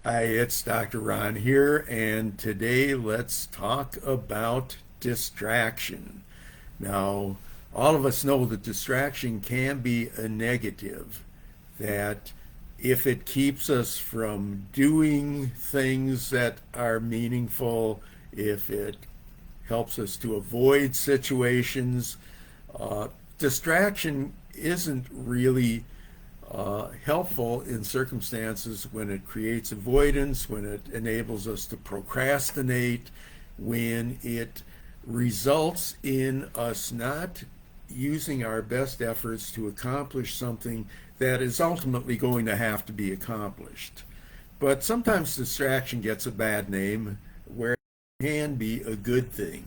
Hi, it's Dr. Ron here, and today let's talk about distraction. Now, all of us know that distraction can be a negative, that if it keeps us from doing things that are meaningful, if it helps us to avoid situations, distraction isn't really helpful in circumstances when it creates avoidance, when it enables us to procrastinate, when it results in us not using our best efforts to accomplish something that is ultimately going to have to be accomplished. But sometimes distraction gets a bad name where it can be a good thing.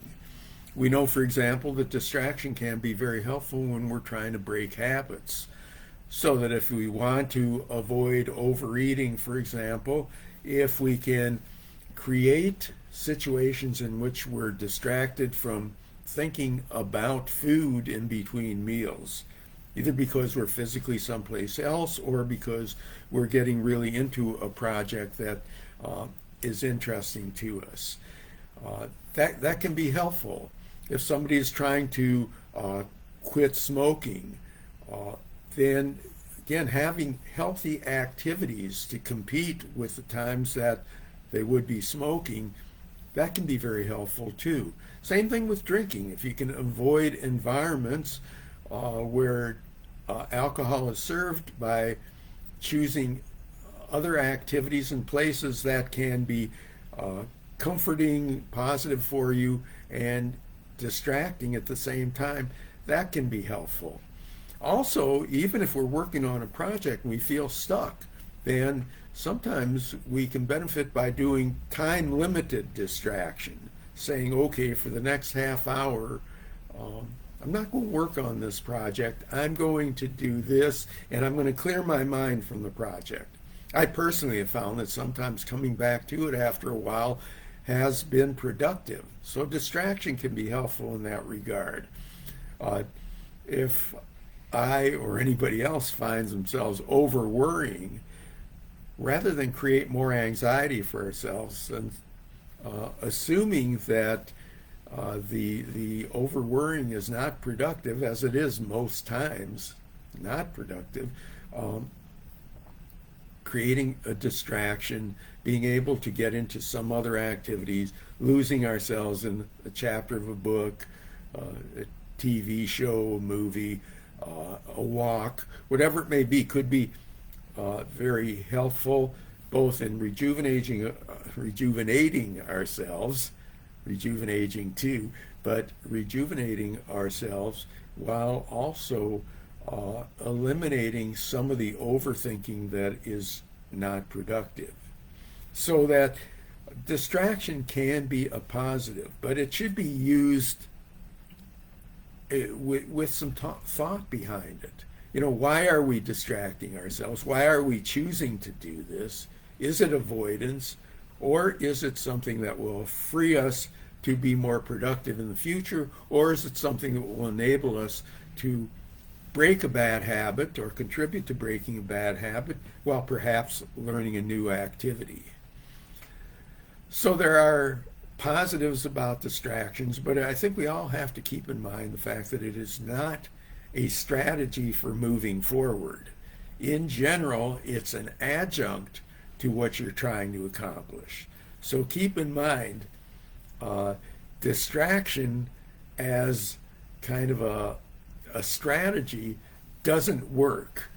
We know, for example, that distraction can be very helpful when we're trying to break habits. So that if we want to avoid overeating, for example, if we can create situations in which we're distracted from thinking about food in between meals, either because we're physically someplace else or because we're getting really into a project that is interesting to us. That can be helpful. If somebody is trying to quit smoking, uh, then again, having healthy activities to compete with the times that they would be smoking, that can be very helpful too. Same thing with drinking. If you can avoid environments where alcohol is served by choosing other activities and places that can be uh, comforting, positive for you, and distracting at the same time, that can be helpful. Also, even if we're working on a project and we feel stuck, then sometimes we can benefit by doing time limited distraction, saying, okay, for the next half hour, I'm not going to work on this project. I'm going to do this, and I'm going to clear my mind from the project. I personally have found that sometimes coming back to it after a while has been productive. So distraction can be helpful in that regard. Uh, if I or anybody else finds themselves over worrying, rather than create more anxiety for ourselves and assuming that the over worrying is not productive, as it is most times not productive, um, creating a distraction, being able to get into some other activities, losing ourselves in a chapter of a book, a TV show, a movie, a walk, whatever it may be, could be very helpful both in rejuvenating ourselves, rejuvenating too, but rejuvenating ourselves while also eliminating some of the overthinking that is not productive. So that distraction can be a positive, but it should be used with some thought behind it. You know, why are we distracting ourselves? Why are we choosing to do this? Is it avoidance, or is it something that will free us to be more productive in the future, or is it something that will enable us to break a bad habit or contribute to breaking a bad habit while perhaps learning a new activity? So there are positives about distractions, but I think we all have to keep in mind the fact that it is not a strategy for moving forward. In general, it's an adjunct to what you're trying to accomplish. So keep in mind uh, distraction as kind of a strategy doesn't work.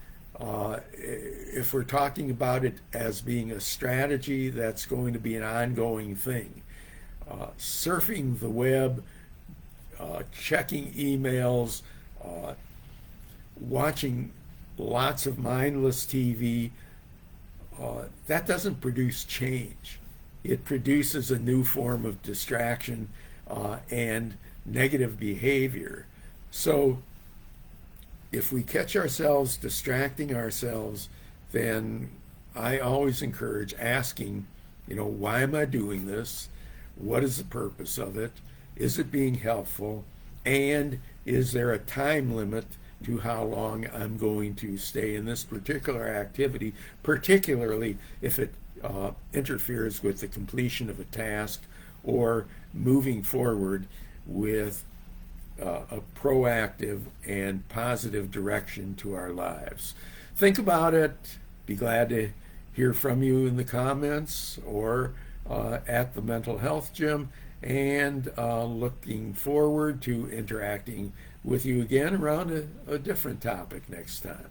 If we're talking about it as being a strategy that's going to be an ongoing thing, surfing the web, checking emails, uh, watching lots of mindless TV, that doesn't produce change. It produces a new form of distraction and negative behavior. So if we catch ourselves distracting ourselves, then I always encourage asking, why am I doing this? What is the purpose of it? Is it being helpful? And is there a time limit to how long I'm going to stay in this particular activity, particularly if it interferes with the completion of a task or moving forward with a proactive and positive direction to our lives. Think about it. Be glad to hear from you in the comments or at the mental health gym, and looking forward to interacting with you again around a different topic next time.